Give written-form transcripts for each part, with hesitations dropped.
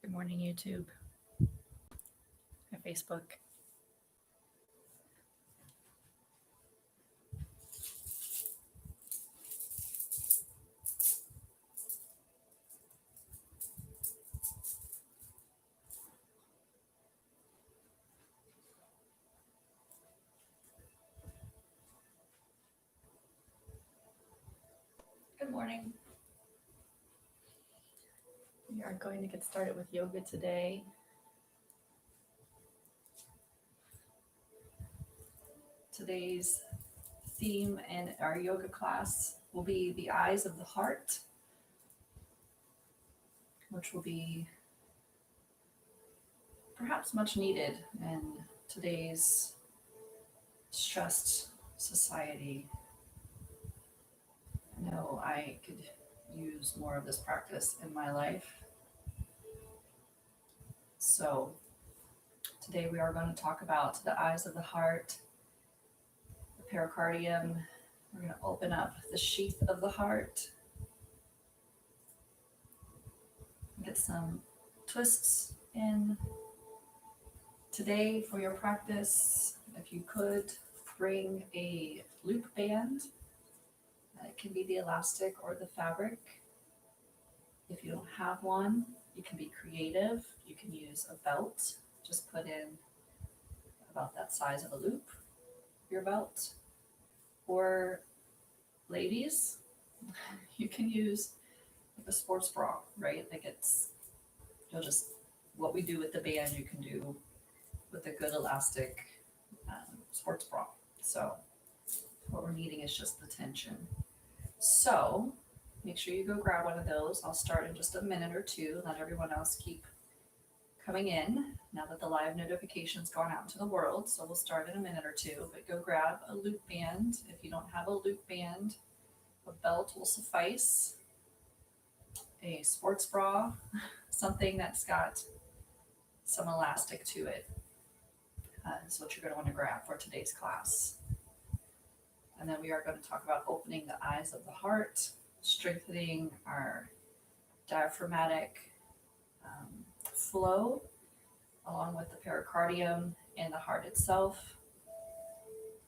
Good morning, YouTube and Facebook. Good morning. We are going to get started with yoga today. Today's theme in our yoga class will be the eyes of the heart, which will be perhaps much needed in today's stressed society. I know I could use more of this practice in my life. So today we are going to talk about the eyes of the heart, the pericardium. We're going to open up the sheath of the heart, get some twists in. Today for your practice, if you could bring a loop band. It can be the elastic or the fabric. If you don't have one, you can be creative. You can use a belt. Just put in about that size of a loop, your belt. Or ladies, you can use like a sports bra, right? Like what we do with the band, you can do with a good elastic sports bra. So what we're needing is just the tension. So make sure you go grab one of those. I'll start in just a minute or two. Let everyone else keep coming in now that the live notification's gone out into the world. So we'll start in a minute or two, but go grab a loop band. If you don't have a loop band, a belt will suffice. A sports bra, something that's got some elastic to it, is what you're going to want to grab for today's class. And then we are going to talk about opening the eyes of the heart, strengthening our diaphragmatic flow, along with the pericardium and the heart itself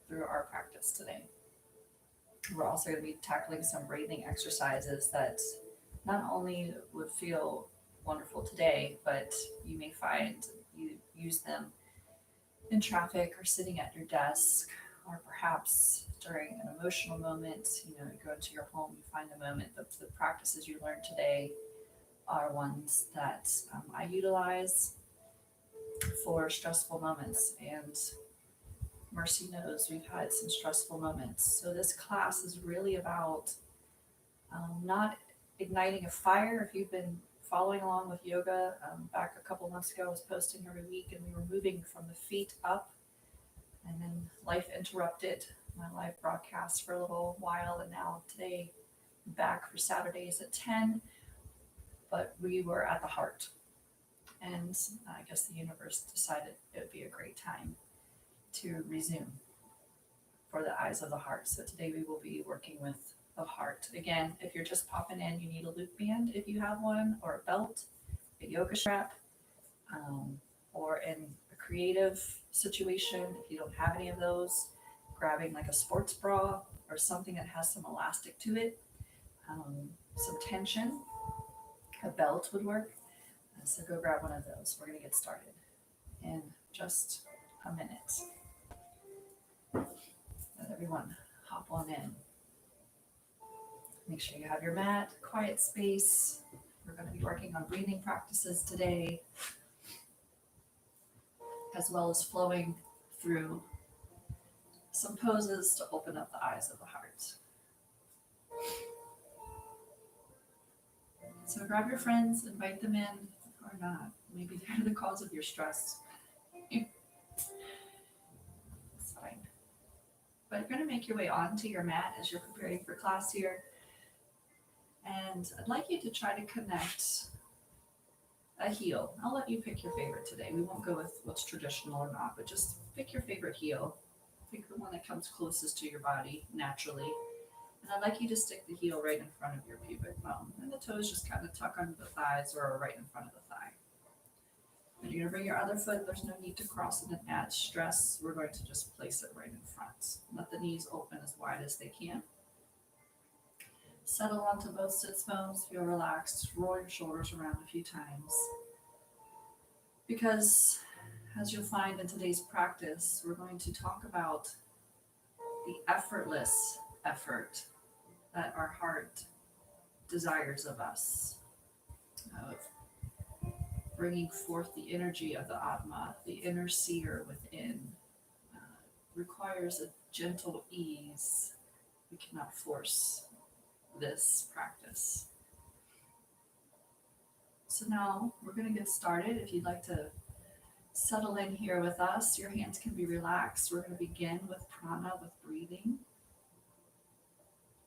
through our practice today. We're also going to be tackling some breathing exercises that not only would feel wonderful today, but you may find you use them in traffic or sitting at your desk, or perhaps during an emotional moment. You go into your home, you find a moment. The practices you learned today are ones that I utilize for stressful moments, and Mercy knows we've had some stressful moments. So this class is really about not igniting a fire. If you've been following along with yoga, back a couple months ago I was posting every week, and we were moving from the feet up, and then life interrupted my live broadcast for a little while, and now today I'm back for Saturdays at 10, but we were at the heart, and I guess the universe decided it would be a great time to resume for the eyes of the heart. So today we will be working with the heart. Again, if you're just popping in, you need a loop band if you have one, or a belt, a yoga strap, or in a creative situation, if you don't have any of those, grabbing like a sports bra or something that has some elastic to it, some tension, a belt would work. So go grab one of those. We're going to get started in just a minute. Let everyone hop on in. Make sure you have your mat, quiet space. We're going to be working on breathing practices today, as well as flowing through some poses to open up the eyes of the heart. So grab your friends, invite them in, or not. Maybe they're the cause of your stress. It's fine. But you're going to make your way onto your mat as you're preparing for class here. And I'd like you to try to connect a heel. I'll let you pick your favorite today. We won't go with what's traditional or not, but just pick your favorite heel. Pick the one that comes closest to your body naturally. And I'd like you to stick the heel right in front of your pubic bone. And the toes just kind of tuck under the thighs or right in front of the thigh. And you're going to bring your other foot. There's no need to cross it and add stress. We're going to just place it right in front. Let the knees open as wide as they can. Settle onto both sits bones. Feel relaxed. Roll your shoulders around a few times. Because, as you'll find in today's practice, we're going to talk about the effortless effort that our heart desires of us, of bringing forth the energy of the Atma, the inner seer within, requires a gentle ease. We cannot force this practice. So now we're going to get started. If you'd like to settle in here with us, your hands can be relaxed. We're going to begin with prana, with breathing.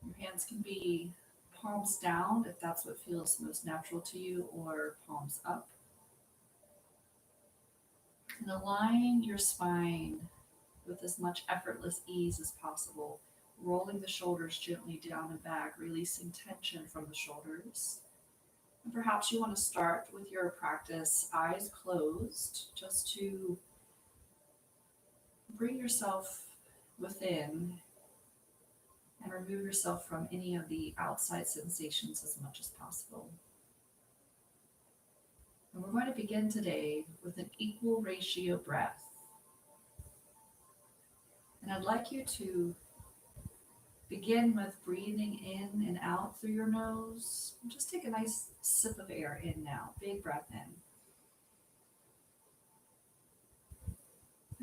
Your hands can be palms down if that's what feels most natural to you, or palms up. And align your spine with as much effortless ease as possible, rolling the shoulders gently down and back, releasing tension from the shoulders. And perhaps you want to start with your practice eyes closed, just to bring yourself within and remove yourself from any of the outside sensations as much as possible. And we're going to begin today with an equal ratio breath. And I'd like you to begin with breathing in and out through your nose. Just take a nice sip of air in now. Big breath in.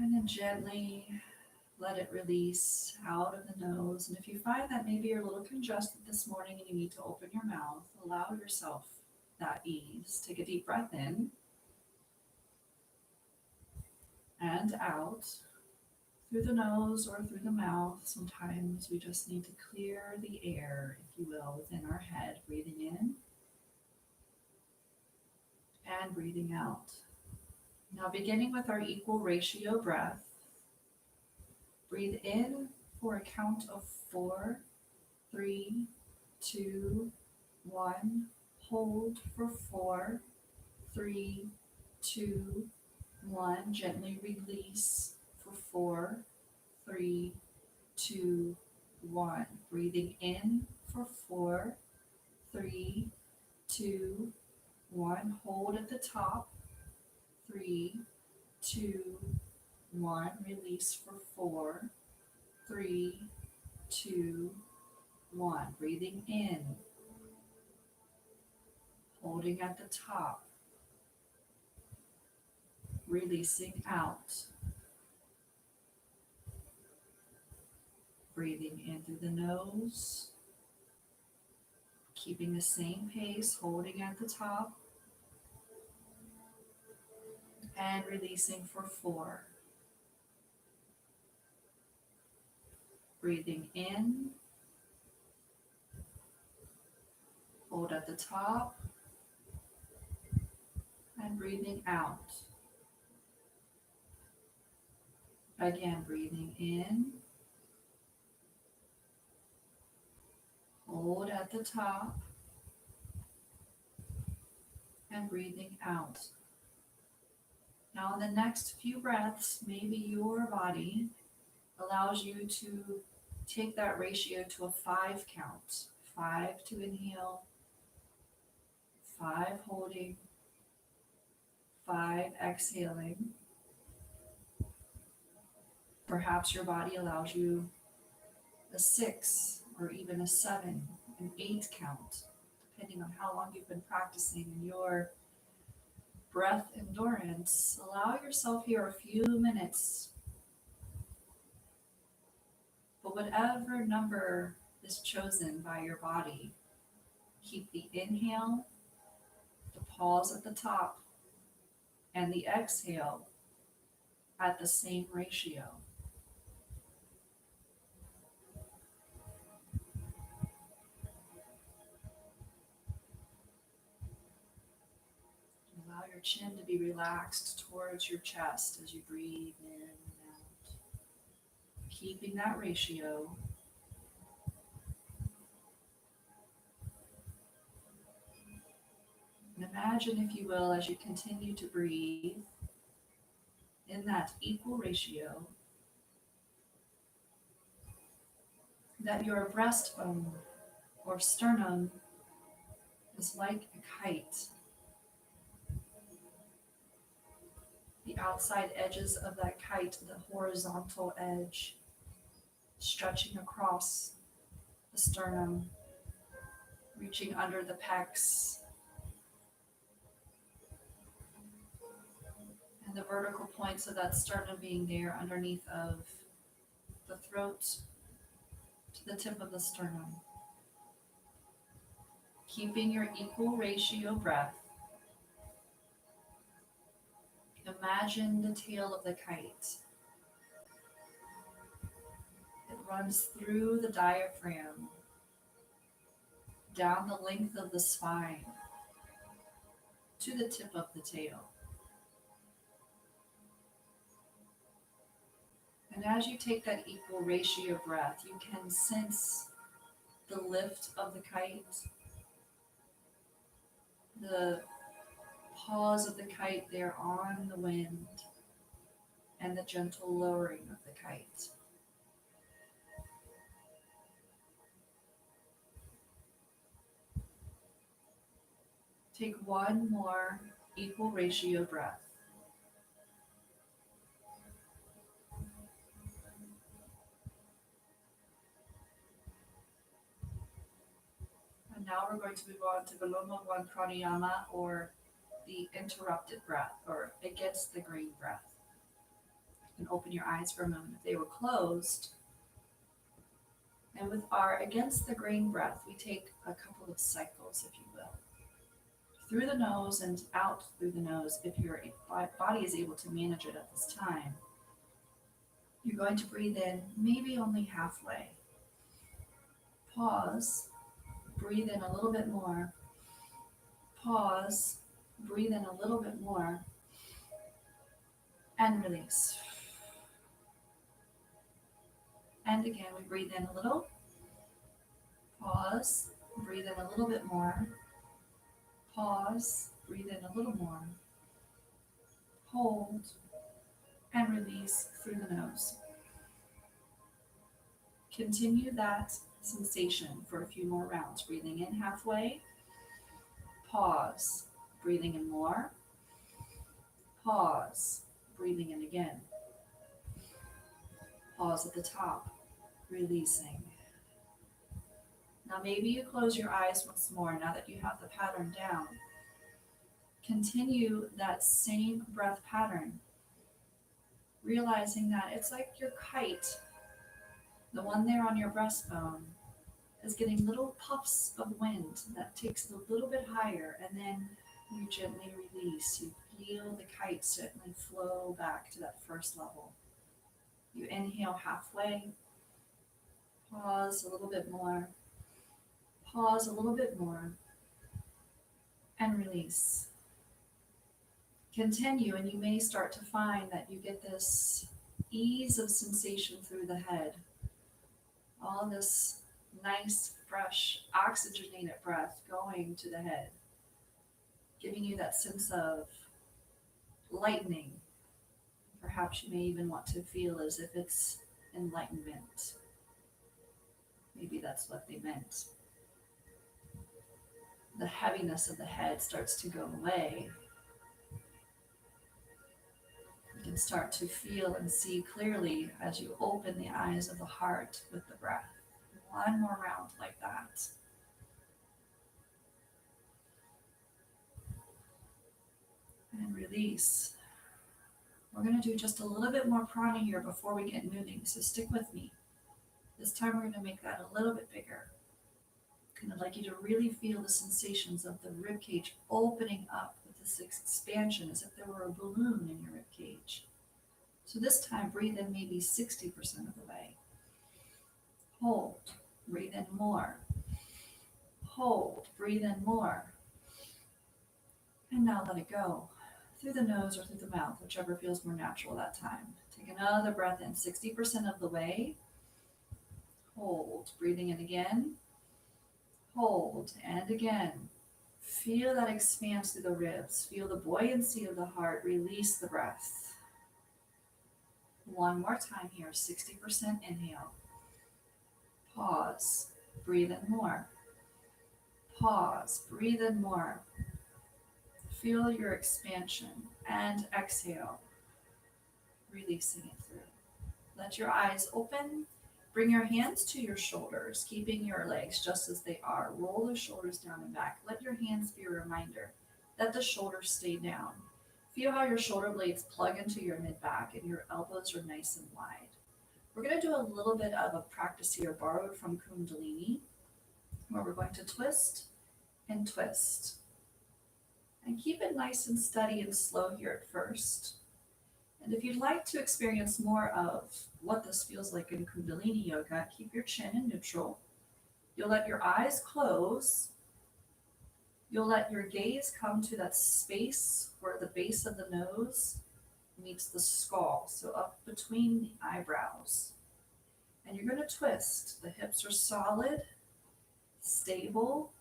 And then gently let it release out of the nose. And if you find that maybe you're a little congested this morning and you need to open your mouth, allow yourself that ease. Take a deep breath in and out through the nose or through the mouth. Sometimes we just need to clear the air, if you will, within our head. Breathing in and breathing out. Now beginning with our equal ratio breath, breathe in for a count of 4, 3, 2, 1. Hold for 4, 3, 2, 1. Gently release for 4, 3, 2, 1. Breathing in for 4, 3, 2, 1. Hold at the top. 3, 2, 1. Release for 4, 3, 2, 1. Breathing in. Holding at the top. Releasing out. Breathing in through the nose. Keeping the same pace, holding at the top. And releasing for 4. Breathing in. Hold at the top. And breathing out. Again, breathing in. Hold at the top. And breathing out. Now in the next few breaths, maybe your body allows you to take that ratio to a 5 count. 5 to inhale, 5 holding, 5 exhaling. Perhaps your body allows you a 6 or even a 7, an 8 count, depending on how long you've been practicing and your breath endurance. Allow yourself here a few minutes. But whatever number is chosen by your body, keep the inhale, the pause at the top, and the exhale at the same ratio. Allow your chin to be relaxed towards your chest as you breathe in and out. Keeping that ratio. And imagine, if you will, as you continue to breathe in that equal ratio, that your breastbone or sternum is like a kite. The outside edges of that kite, the horizontal edge, stretching across the sternum, reaching under the pecs, and the vertical points of that sternum being there underneath of the throat to the tip of the sternum. Keeping your equal ratio breath, imagine the tail of the kite. It runs through the diaphragm, down the length of the spine, to the tip of the tail. And as you take that equal ratio breath, you can sense the lift of the kite, the pause of the kite there on the wind, and the gentle lowering of the kite. Take one more equal ratio breath. And now we're going to move on to Viloma 1 pranayama, or the interrupted breath, or against the grain breath. You can open your eyes for a moment if they were closed. And with our against the grain breath, we take a couple of cycles, if you will. Through the nose and out through the nose, if your body is able to manage it at this time. You're going to breathe in maybe only halfway. Pause, breathe in a little bit more. Pause, breathe in a little bit more, and release. And again, we breathe in a little. Pause, breathe in a little bit more. Pause, breathe in a little more. Hold, and release through the nose. Continue that sensation for a few more rounds. Breathing in halfway. Pause, breathing in more. Pause, breathing in again. Pause at the top, releasing. Now maybe you close your eyes once more now that you have the pattern down. Continue that same breath pattern, realizing that it's like your kite, the one there on your breastbone, is getting little puffs of wind that takes it a little bit higher, and then you gently release. You feel the kite gently flow back to that first level. You inhale halfway, pause a little bit more, pause a little bit more, and release. Continue, and you may start to find that you get this ease of sensation through the head. All this nice, fresh, oxygenated breath going to the head, giving you that sense of lightening. Perhaps you may even want to feel as if it's enlightenment. Maybe that's what they meant. The heaviness of the head starts to go away. You can start to feel and see clearly as you open the eyes of the heart with the breath. One more round like that. And release. We're going to do just a little bit more prana here before we get moving, so stick with me. This time we're going to make that a little bit bigger. And I'd like you to really feel the sensations of the rib cage opening up with this expansion as if there were a balloon in your rib cage. So this time, breathe in maybe 60% of the way. Hold, breathe in more. Hold, breathe in more. And now let it go. Through the nose or through the mouth, whichever feels more natural that time. Take another breath in, 60% of the way. Hold, breathing in again. Hold, and again. Feel that expanse through the ribs. Feel the buoyancy of the heart. Release the breath. One more time here. 60% inhale. Pause. Breathe in more. Pause. Breathe in more. Feel your expansion. And exhale. Releasing it through. Let your eyes open. Bring your hands to your shoulders, keeping your legs just as they are. Roll the shoulders down and back. Let your hands be a reminder that the shoulders stay down. Feel how your shoulder blades plug into your mid-back and your elbows are nice and wide. We're going to do a little bit of a practice here borrowed from Kundalini, where we're going to twist and twist. And keep it nice and steady and slow here at first. And if you'd like to experience more of what this feels like in Kundalini Yoga, keep your chin in neutral. You'll let your eyes close. You'll let your gaze come to that space where the base of the nose meets the skull, so up between the eyebrows. And you're going to twist. The hips are solid, stable,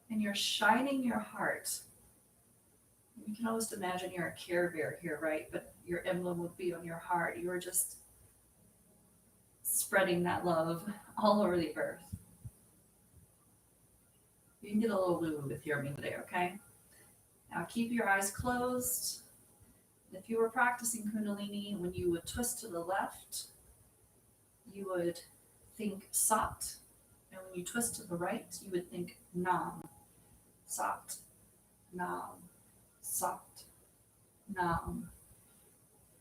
and you're shining your heart. You can almost imagine you're a Care Bear here, right? But your emblem would be on your heart. You are just spreading that love all over the earth. You can get a little woo with hear me today, okay? Now keep your eyes closed. If you were practicing Kundalini, when you would twist to the left, you would think Sat. And when you twist to the right, you would think Nam. Sat, Nam, Sat, Nam.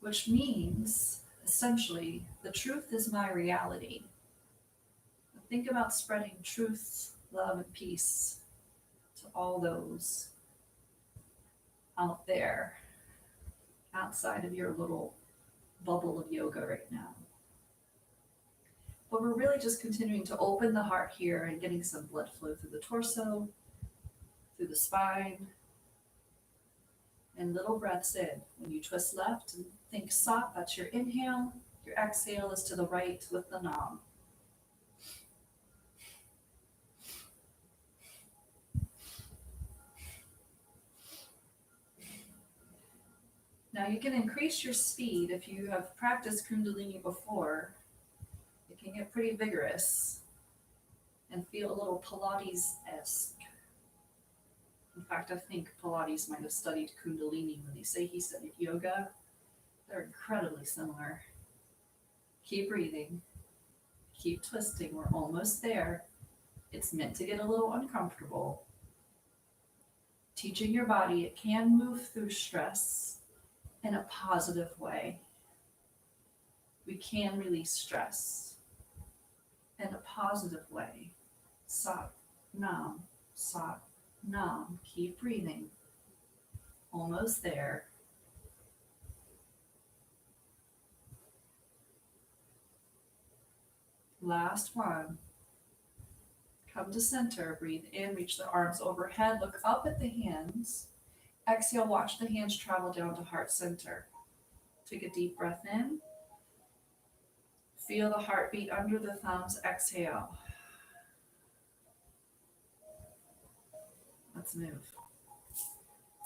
Which means, essentially, the truth is my reality. Think about spreading truth, love, and peace to all those out there, outside of your little bubble of yoga right now. But we're really just continuing to open the heart here and getting some blood flow through the torso, through the spine, and little breaths in. When you twist left and think Sat, that's your inhale. Your exhale is to the right with the Nam. Now you can increase your speed if you have practiced Kundalini before. It can get pretty vigorous and feel a little Pilates-esque. In fact, I think Pilates might have studied Kundalini when they say he studied yoga. They're incredibly similar. Keep breathing. Keep twisting. We're almost there. It's meant to get a little uncomfortable. Teaching your body it can move through stress in a positive way. We can release stress in a positive way. Sat, Nam, Sat, Nam. Keep breathing. Almost there. Last one. Come to center. Breathe in. Reach the arms overhead. Look up at the hands. Exhale. Watch the hands travel down to heart center. Take a deep breath in. Feel the heartbeat under the thumbs. Exhale. Let's move.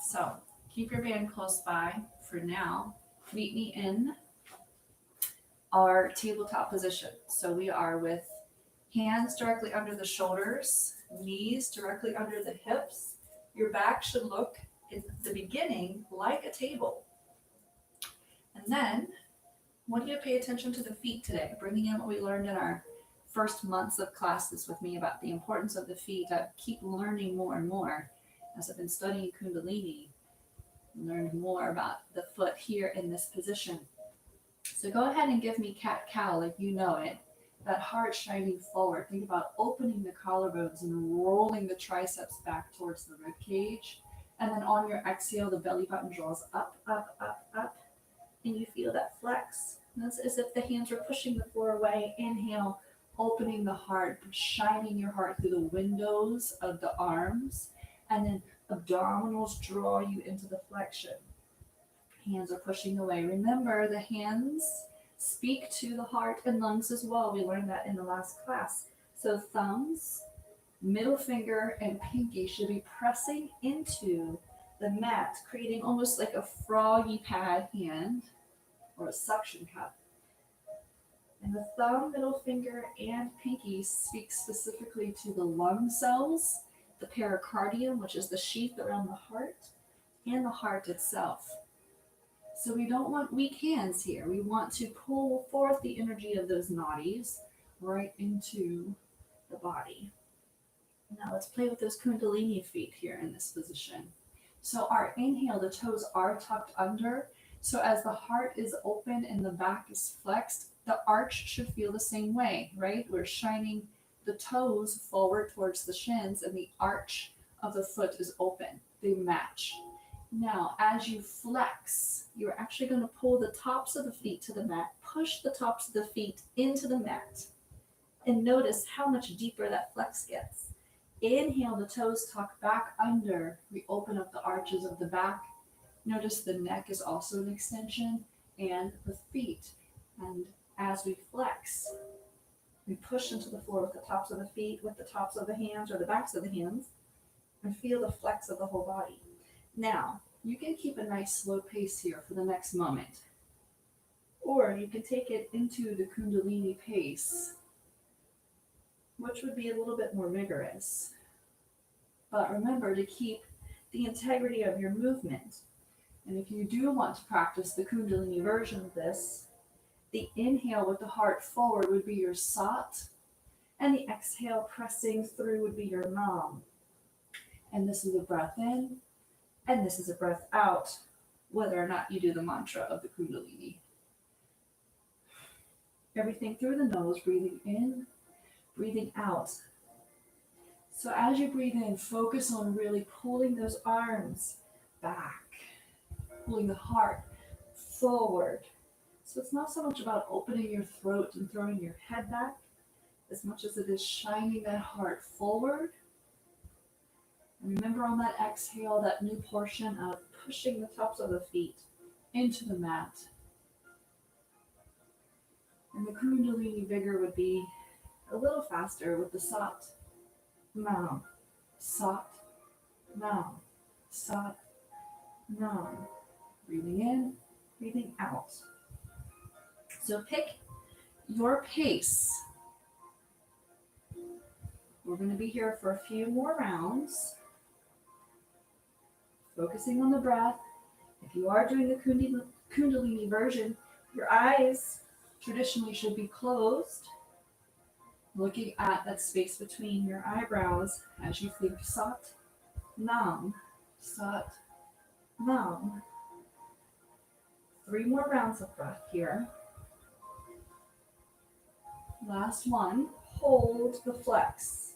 So keep your band close by for now. Meet me in our tabletop position. So we are with hands directly under the shoulders, knees directly under the hips. Your back should look in the beginning like a table. And then I want you to pay attention to the feet today, bringing in what we learned in our first months of classes with me about the importance of the feet. I keep learning more and more as I've been studying Kundalini, learning more about the foot here in this position. So go ahead and give me cat-cow like you know it. That heart shining forward. Think about opening the collarbones and rolling the triceps back towards the rib cage. And then on your exhale, the belly button draws up, up, up, up. And you feel that flex. And that's as if the hands are pushing the floor away. Inhale, opening the heart, shining your heart through the windows of the arms. And then abdominals draw you into the flexion. Hands are pushing away. Remember, the hands speak to the heart and lungs as well. We learned that in the last class. So thumbs Middle finger and pinky should be pressing into the mat, creating almost like a froggy pad hand or a suction cup. And the thumb, middle finger, and pinky speak specifically to the lung cells, the pericardium, which is the sheath around the heart, and the heart itself. So we don't want weak hands here. We want to pull forth the energy of those nadis right into the body. Now let's play with those Kundalini feet here in this position. So our inhale, the toes are tucked under. So as the heart is open and the back is flexed, the arch should feel the same way, right? We're shining the toes forward towards the shins and the arch of the foot is open. They match. Now, as you flex, you're actually going to pull the tops of the feet to the mat, push the tops of the feet into the mat, and notice how much deeper that flex gets. Inhale, the toes tuck back under. We open up the arches of the back. Notice the neck is also an extension, and the feet. And as we flex, we push into the floor with the tops of the feet, with the tops of the hands or the backs of the hands, and feel the flex of the whole body. Now, you can keep a nice slow pace here for the next moment. Or you can take it into the Kundalini pace, which would be a little bit more vigorous. But remember to keep the integrity of your movement. And if you do want to practice the Kundalini version of this, the inhale with the heart forward would be your sat, and the exhale pressing through would be your nam. And this is a breath in, and this is a breath out, whether or not you do the mantra of the Kundalini. Everything through the nose, breathing in, breathing out. So as you breathe in, focus on really pulling those arms back, pulling the heart forward. So it's not so much about opening your throat and throwing your head back, as much as it is shining that heart forward. And remember on that exhale, that new portion of pushing the tops of the feet into the mat. And the Kundalini vigor would be a little faster with the sat, nam, sat, nam, sat, nam. Breathing in, breathing out. So pick your pace. We're going to be here for a few more rounds, focusing on the breath. If you are doing the Kundalini version, your eyes traditionally should be closed, looking at that space between your eyebrows as you think sat, nam, sat, nam. 3 more rounds of breath here. Last one, hold the flex.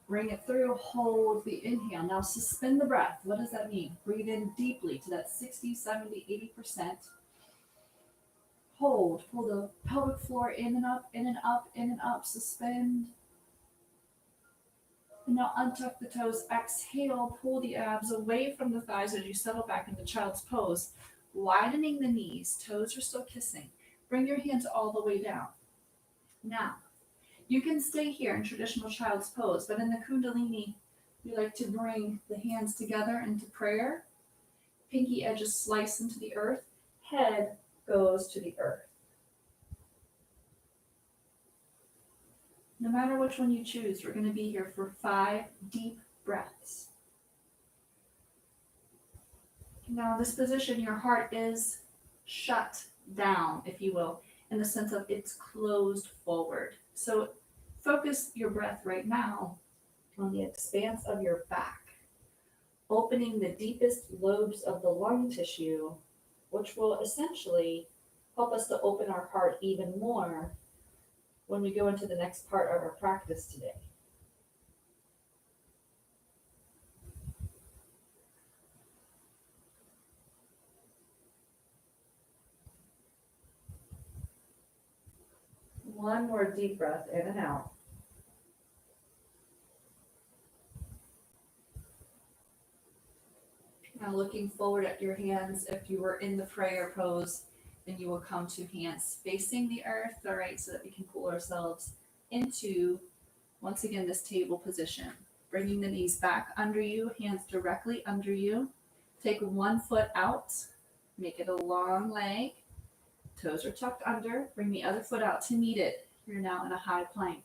Bring it through, hold the inhale. Now suspend the breath. What does that mean? Breathe in deeply to that 60, 70, 80%. Hold, pull the pelvic floor in and up, in and up, in and up, suspend. And now untuck the toes, exhale, pull the abs away from the thighs as you settle back into child's pose. Widening the knees, toes are still kissing. Bring your hands all the way down. Now, you can stay here in traditional child's pose, but in the Kundalini, we like to bring the hands together into prayer. Pinky edges slice into the earth. Head goes to the earth. No matter which one you choose, we're going to be here for 5 deep breaths. Now, in this position, your heart is shut down, if you will, in the sense of it's closed forward. So focus your breath right now on the expanse of your back, opening the deepest lobes of the lung tissue, which will essentially help us to open our heart even more when we go into the next part of our practice today. One more deep breath in and out. Now looking forward at your hands, if you were in the prayer pose, then you will come to hands facing the earth, all right, so that we can pull ourselves into Once again, this table position. Bringing the knees back under you, hands directly under you. Take one foot out, make it a long leg. Toes are tucked under. Bring the other foot out to meet it. You're now in a high plank.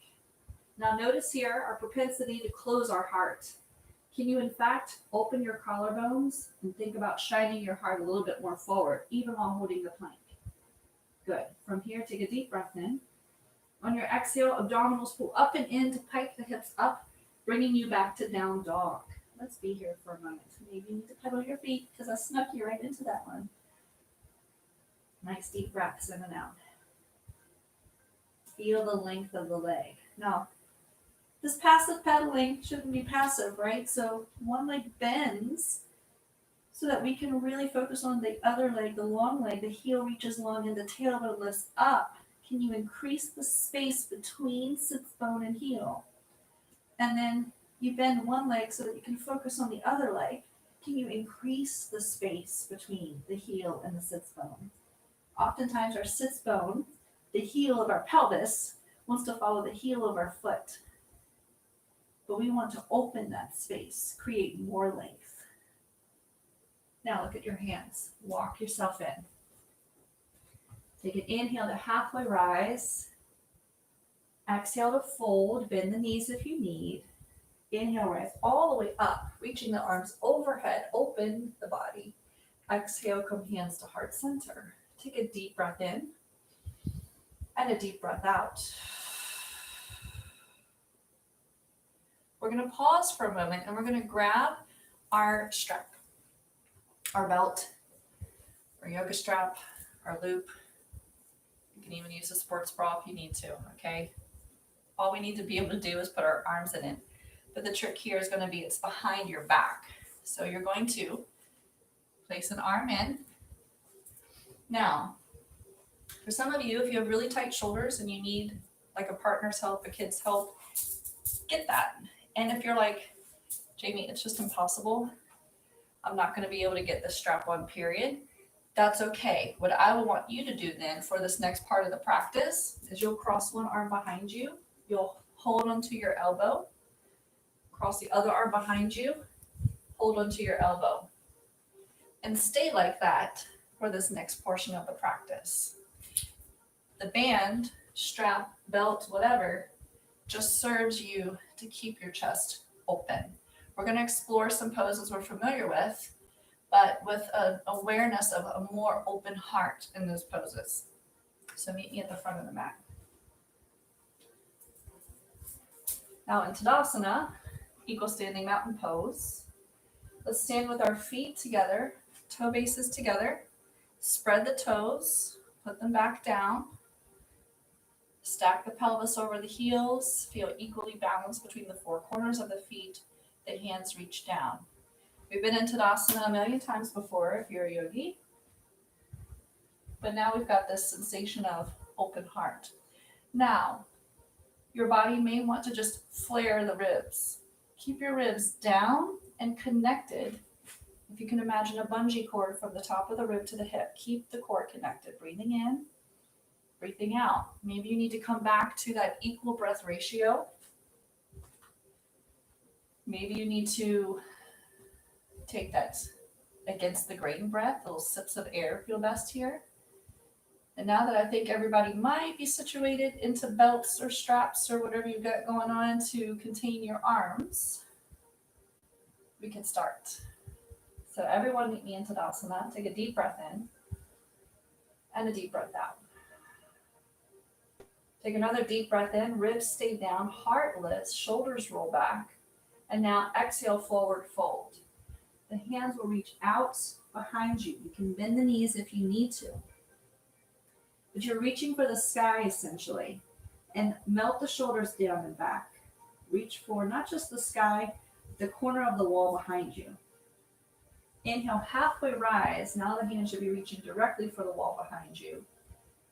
Now notice here our propensity to close our heart. Can you in fact open your collarbones and think about shining your heart a little bit more forward, even while holding the plank? Good. From here, take a deep breath in. On your exhale, abdominals pull up and in to pike the hips up, bringing you back to down dog. Let's be here for a moment. Maybe you need to pedal your feet because I snuck you right into that one. Nice deep breaths in and out. Feel the length of the leg. Now, this passive pedaling shouldn't be passive, right? So one leg bends so that we can really focus on the other leg, the long leg. The heel reaches long and the tailbone lifts up. Can you increase the space between sits bone and heel? And then you bend one leg so that you can focus on the other leg. Can you increase the space between the heel and the sits bone? Oftentimes our sits bone, the heel of our pelvis, wants to follow the heel of our foot. But we want to open that space, create more length. Now look at your hands. Walk yourself in. Take an inhale to halfway rise. Exhale to fold. Bend the knees if you need. Inhale, rise all the way up, reaching the arms overhead. Open the body. Exhale, come hands to heart center. Take a deep breath in and a deep breath out. We're going to pause for a moment and we're going to grab our strap, our belt, our yoga strap, our loop. You can even use a sports bra if you need to, okay? All we need to be able to do is put our arms in it. But the trick here is going to be it's behind your back. So you're going to place an arm in. Now, for some of you, if you have really tight shoulders and you need like a partner's help, a kid's help, get that. And if you're like, Jamie, it's just impossible, I'm not going to be able to get this strap on, period, that's okay. What I will want you to do then for this next part of the practice is you'll cross one arm behind you, you'll hold onto your elbow, cross the other arm behind you, hold onto your elbow, and stay like that for this next portion of the practice. The band, strap, belt, whatever, just serves you to keep your chest open. We're going to explore some poses we're familiar with, but with an awareness of a more open heart in those poses. So meet me at the front of the mat. Now in Tadasana, equal standing mountain pose. Let's stand with our feet together, toe bases together. Spread the toes, put them back down. Stack the pelvis over the heels. Feel equally balanced between the four corners of the feet. The hands reach down. We've been in Tadasana a million times before if you're a yogi. But now we've got this sensation of open heart. Now, your body may want to just flare the ribs. Keep your ribs down and connected. If you can imagine a bungee cord from the top of the rib to the hip, keep the cord connected. Breathing in, breathing out. Maybe you need to come back to that equal breath ratio. Maybe you need to take that against the grain breath. Little sips of air feel best here. And now that I think everybody might be situated into belts or straps or whatever you've got going on to contain your arms, we can start. So everyone meet me in Tadasana. Take a deep breath in and a deep breath out. Take another deep breath in, ribs stay down, heart lifts, shoulders roll back. And now exhale, forward fold. The hands will reach out behind you. You can bend the knees if you need to. But you're reaching for the sky essentially. And melt the shoulders down and back. Reach for not just the sky, the corner of the wall behind you. Inhale, halfway rise. Now the hands should be reaching directly for the wall behind you.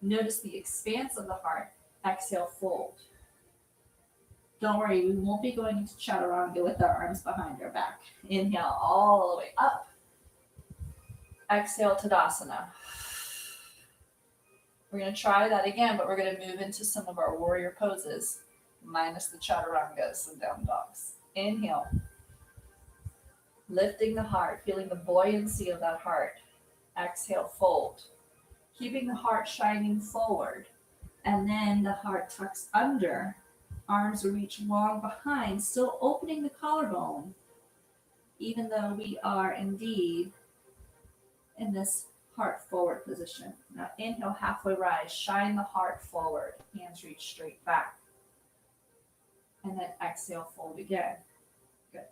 Notice the expanse of the heart. Exhale, fold. Don't worry, we won't be going into chaturanga with our arms behind our back. Inhale all the way up. Exhale, Tadasana. We're going to try that again, but we're going to move into some of our warrior poses. minus the chaturangas and down dogs. Inhale. Lifting the heart, feeling the buoyancy of that heart. Exhale, fold. Keeping the heart shining forward. And then the heart tucks under. Arms reach long behind, still opening the collarbone, even though we are indeed in this heart forward position. Now inhale, halfway rise, shine the heart forward. Hands reach straight back. And then exhale, fold again. Good.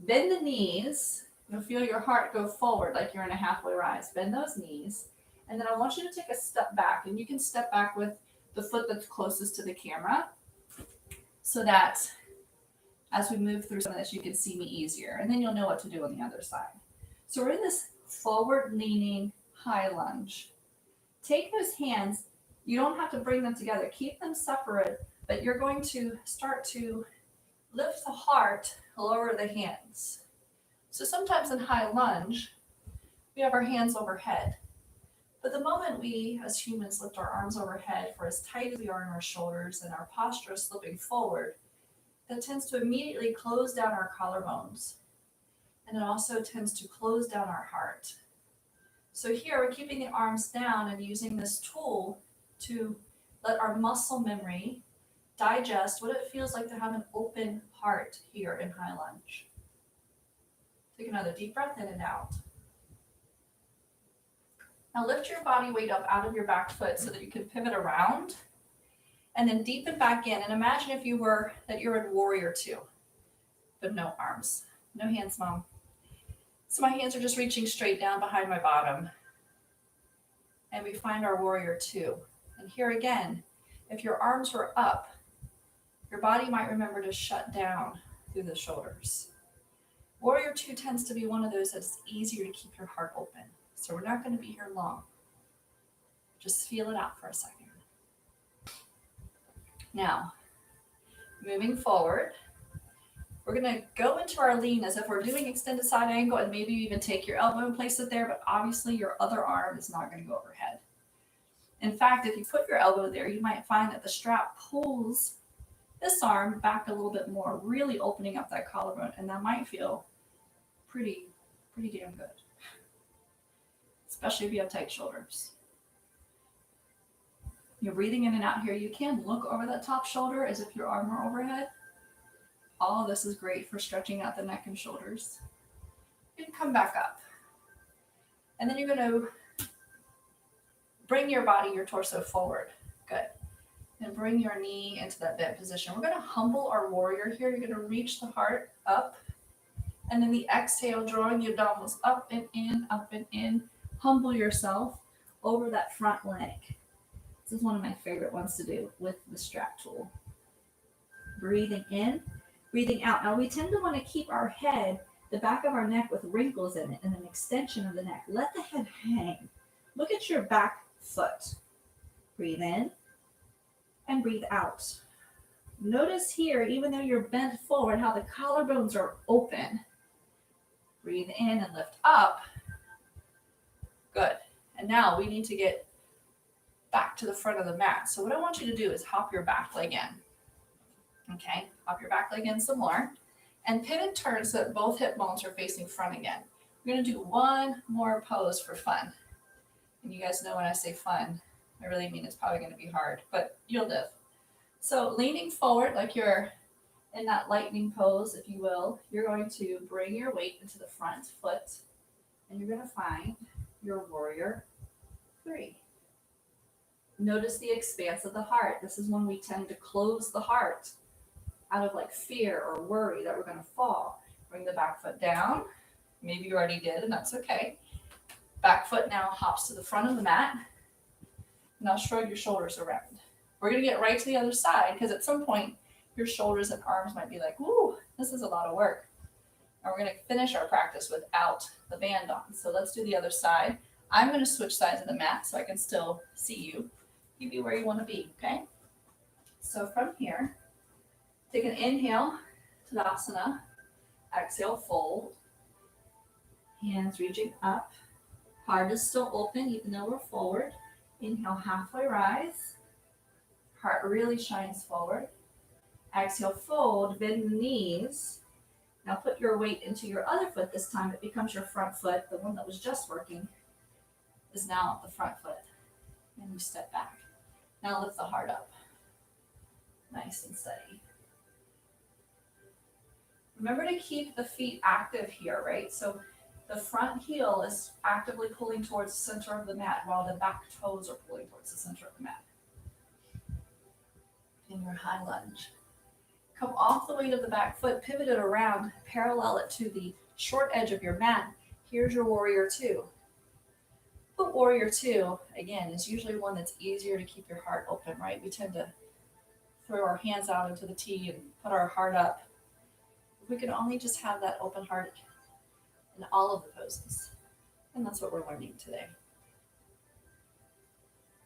Bend the knees. You'll feel your heart go forward like you're in a halfway rise. Bend those knees. And then I want you to take a step back. And you can step back with the foot that's closest to the camera so that as we move through some of this, you can see me easier. And then you'll know what to do on the other side. So we're in this forward leaning high lunge. Take those hands. You don't have to bring them together. Keep them separate, but you're going to start to lift the heart, lower the hands. So sometimes in high lunge, we have our hands overhead. But the moment we, as humans, lift our arms overhead for as tight as we are in our shoulders and our posture is slipping forward, that tends to immediately close down our collarbones. And it also tends to close down our heart. So here we're keeping the arms down and using this tool to let our muscle memory digest what it feels like to have an open heart here in high lunge. Take another deep breath in and out. Now lift your body weight up out of your back foot so that you can pivot around and then deepen back in. And imagine if you were that you're in warrior two, but no arms, no hands, mom. So my hands are just reaching straight down behind my bottom. And we find our warrior two. And here again, if your arms were up, your body might remember to shut down through the shoulders. Warrior two tends to be one of those that's easier to keep your heart open. So we're not going to be here long. Just feel it out for a second. Now, moving forward, we're going to go into our lean as if we're doing extended side angle, and maybe even take your elbow and place it there, but obviously your other arm is not going to go overhead. In fact, if you put your elbow there, you might find that the strap pulls this arm back a little bit more, really opening up that collarbone, and that might feel pretty damn good, especially if you have tight shoulders. You're breathing in and out here. You can look over that top shoulder as if your arm were overhead. All of this is great for stretching out the neck and shoulders. You can come back up. And then you're going to bring your body, your torso forward. Good. And bring your knee into that bent position. We're going to humble our warrior here. You're going to reach the heart up. And then the exhale, drawing the abdominals up and in, up and in. Humble yourself over that front leg. This is one of my favorite ones to do with the strap tool. Breathing in, breathing out. Now we tend to want to keep our head, the back of our neck with wrinkles in it and an extension of the neck. Let the head hang. Look at your back foot. Breathe in and breathe out. Notice here, even though you're bent forward, how the collarbones are open. Breathe in and lift up. Good. And now we need to get back to the front of the mat. So what I want you to do is hop your back leg in. Okay, hop your back leg in some more. And pivot turn so that both hip bones are facing front again. We're going to do one more pose for fun. And you guys know when I say fun, I really mean it's probably going to be hard, but you'll live. So leaning forward like you're in that lightning pose, if you will, you're going to bring your weight into the front foot and you're going to find your warrior three. Notice the expanse of the heart. This is when we tend to close the heart out of like fear or worry that we're going to fall. Bring the back foot down. Maybe you already did, and that's okay. Back foot now hops to the front of the mat. Now shrug your shoulders around. We're going to get right to the other side because at some point your shoulders and arms might be like, ooh, this is a lot of work. And we're going to finish our practice without the band on. So let's do the other side. I'm going to switch sides of the mat so I can still see you. Keep you where you want to be, okay? So from here, take an inhale, Tadasana. Exhale, fold. Hands reaching up. Heart is still open even though we're forward. Inhale, halfway rise. Heart really shines forward. Exhale, fold, bend the knees. Now put your weight into your other foot. This time it becomes your front foot. The one that was just working is now the front foot. And you step back. Now lift the heart up. Nice and steady. Remember to keep the feet active here, right? So the front heel is actively pulling towards the center of the mat while the back toes are pulling towards the center of the mat. In your high lunge. Come off the weight of the back foot, pivot it around, parallel it to the short edge of your mat. Here's your warrior two. But warrior two, again, is usually one that's easier to keep your heart open, right? We tend to throw our hands out into the T and put our heart up. If we could only just have that open heart in all of the poses. And that's what we're learning today.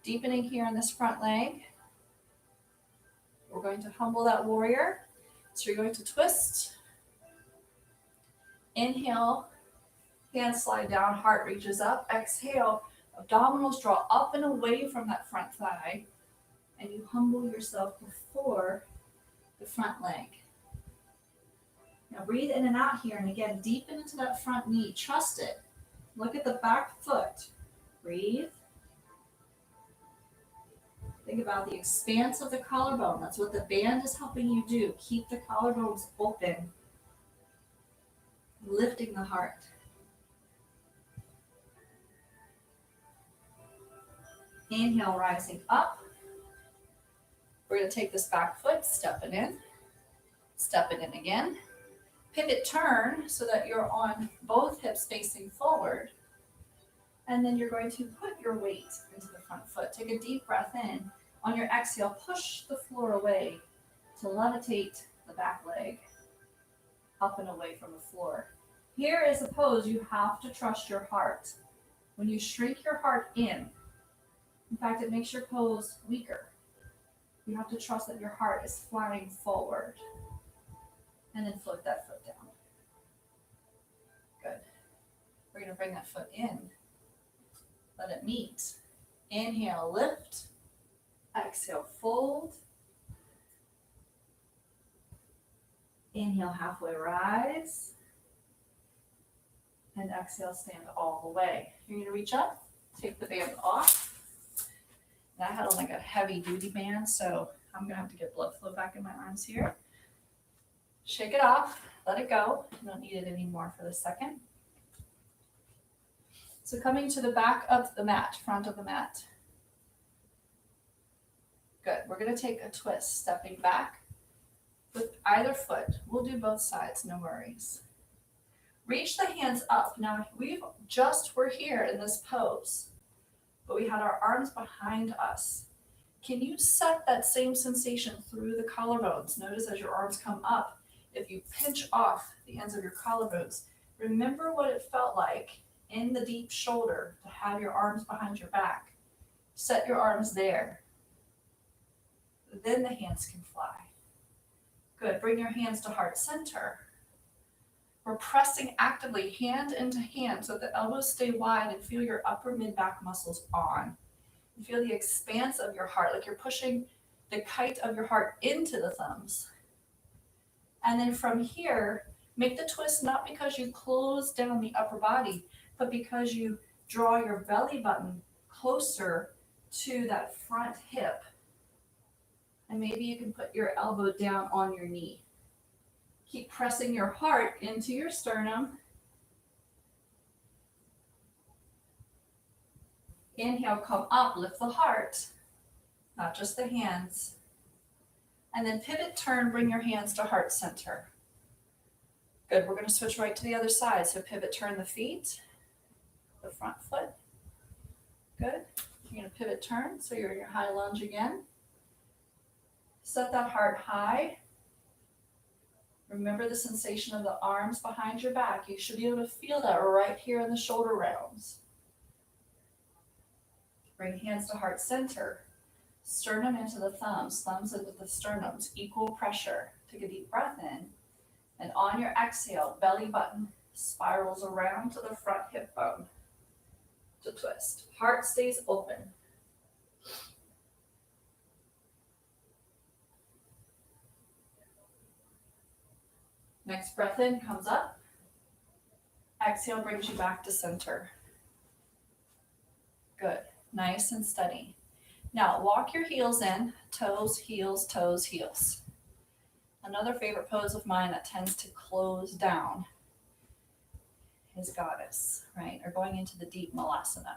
Deepening here in this front leg. We're going to humble that warrior. So you're going to twist. Inhale, hands slide down, heart reaches up. Exhale, abdominals draw up and away from that front thigh. And you humble yourself before the front leg. Now breathe in and out here. And again, deepen into that front knee. Trust it. Look at the back foot. Breathe. Think about the expanse of the collarbone. That's what the band is helping you do. Keep the collarbones open. Lifting the heart. Inhale, rising up. We're going to take this back foot, step it in again. Pivot turn so that you're on both hips facing forward. And then you're going to put your weight into the front foot. Take a deep breath in. On your exhale, push the floor away to levitate the back leg up and away from the floor. Here is a pose you have to trust your heart. When you shrink your heart in fact, it makes your pose weaker. You have to trust that your heart is flying forward. And then float that foot down. Good. We're going to bring that foot in. Let it meet. Inhale, lift. Exhale, fold. Inhale, halfway rise. And exhale, stand all the way. You're going to reach up, take the band off. Now I had on like a heavy duty band, so I'm going to have to get blood flow back in my arms here. Shake it off, let it go. You don't need it anymore for the second. So coming to the back of the mat, front of the mat. Good. We're going to take a twist, stepping back with either foot. We'll do both sides, no worries. Reach the hands up. Now, we're here in this pose, but we had our arms behind us. Can you set that same sensation through the collarbones? Notice as your arms come up, if you pinch off the ends of your collarbones, remember what it felt like in the deep shoulder to have your arms behind your back. Set your arms there. Then the hands can fly. Good. Bring your hands to heart center. We're pressing actively hand into hand so the elbows stay wide and feel your upper mid-back muscles on. You feel the expanse of your heart, like you're pushing the kite of your heart into the thumbs. And then from here, make the twist not because you close down the upper body, but because you draw your belly button closer to that front hip. And maybe you can put your elbow down on your knee. Keep pressing your heart into your sternum. Inhale, come up, lift the heart, not just the hands. And then pivot, turn, bring your hands to heart center. Good, we're going to switch right to the other side. So pivot, turn the feet, the front foot. Good. You're going to pivot, turn, so you're in your high lunge again. Set that heart high. Remember the sensation of the arms behind your back. You should be able to feel that right here in the shoulder rounds. Bring hands to heart center. Sternum into the thumbs, thumbs into the sternums. Equal pressure. Take a deep breath in. And on your exhale, belly button spirals around to the front hip bone to twist. Heart stays open. Next breath in comes up. Exhale brings you back to center. Good. Nice and steady. Now walk your heels in, toes, heels, toes, heels. Another favorite pose of mine that tends to close down is goddess, right? Or going into the deep malasana.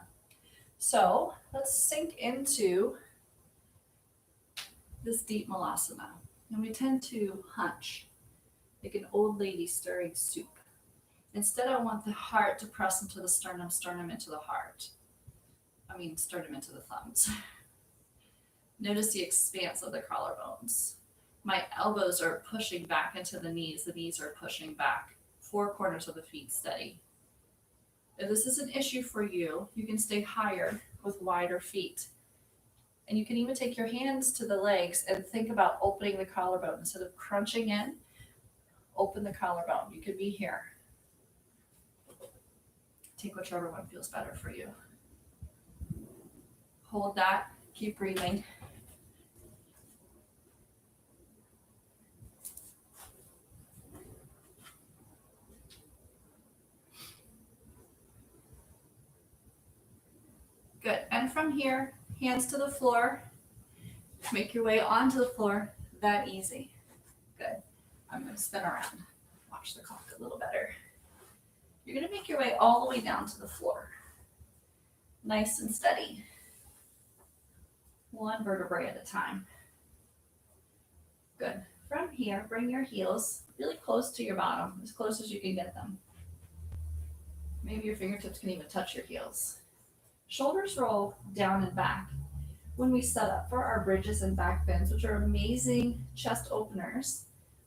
So let's sink into this deep malasana. And we tend to hunch like an old lady stirring soup. Instead, I want the heart to press into the sternum, sternum into the heart. Sternum into the thumbs. Notice the expanse of the collarbones. My elbows are pushing back into the knees are pushing back. Four corners of the feet steady. If this is an issue for you, you can stay higher with wider feet. And you can even take your hands to the legs and think about opening the collarbone. Instead of crunching in, open the collarbone. You could be here. Take whichever one feels better for you. Hold that. Keep breathing. Good. And from here, hands to the floor. Make your way onto the floor. That easy. Good. I'm going to spin around. Watch the clock a little better. You're going to make your way all the way down to the floor. Nice and steady. One vertebrae at a time. Good. From here, bring your heels really close to your bottom, as close as you can get them. Maybe your fingertips can even touch your heels. Shoulders roll down and back. When we set up for our bridges and back bends, which are amazing chest openers,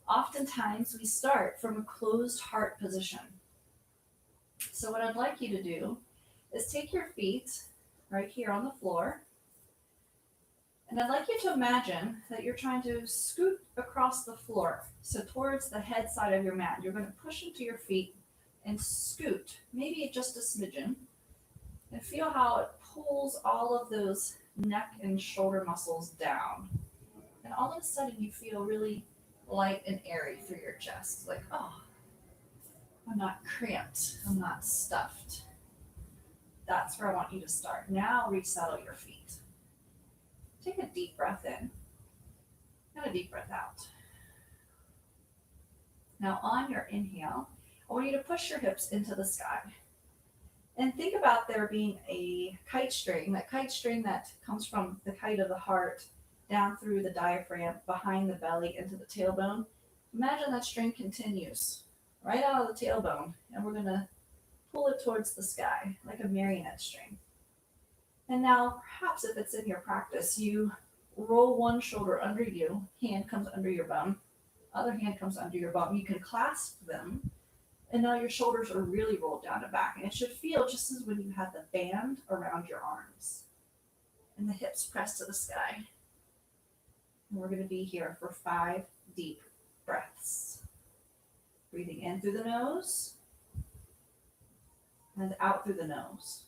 oftentimes we start from a closed heart position. So what I'd like you to do is take your feet right here on the floor, and I'd like you to imagine that you're trying to scoot across the floor. So towards the head side of your mat, you're going to push into your feet and scoot, maybe just a smidgen, and feel how it pulls all of those neck and shoulder muscles down. And all of a sudden you feel really light and airy through your chest. Like, oh, I'm not cramped. I'm not stuffed. That's where I want you to start. Now resettle your feet. Take a deep breath in and a deep breath out. Now on your inhale, I want you to push your hips into the sky. And think about there being a kite string that comes from the kite of the heart down through the diaphragm, behind the belly, into the tailbone. Imagine that string continues right out of the tailbone, and we're going to pull it towards the sky like a marionette string. And now, perhaps if it's in your practice, you roll one shoulder under you, hand comes under your bum, other hand comes under your bum. You can clasp them, and now your shoulders are really rolled down and back. And it should feel just as when you had the band around your arms and the hips pressed to the sky. And we're going to be here for 5 deep breaths. Breathing in through the nose and out through the nose.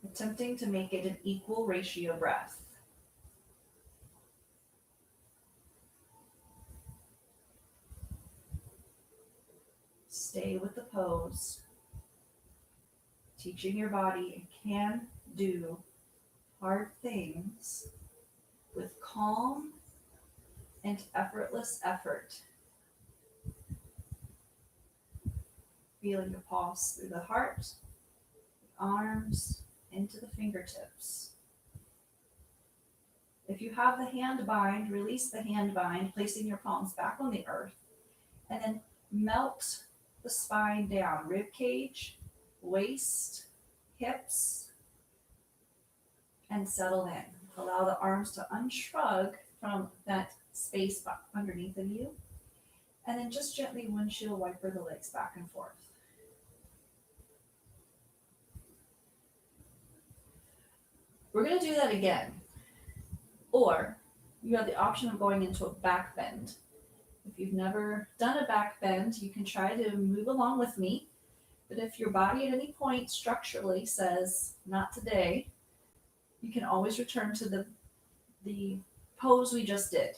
Attempting to make it an equal ratio breath. Stay with the pose. Teaching your body it can do hard things with calm and effortless effort. Feeling the pulse through the heart, the arms, into the fingertips. If you have the hand bind, release the hand bind, placing your palms back on the earth, and then melt the spine down, rib cage, waist, hips, and settle in. Allow the arms to unshrug from that space underneath of you, and then just gently windshield wiper the legs back and forth. We're going to do that again. Or you have the option of going into a back bend. If you've never done a back bend, you can try to move along with me. But if your body at any point structurally says, not today, you can always return to the pose we just did,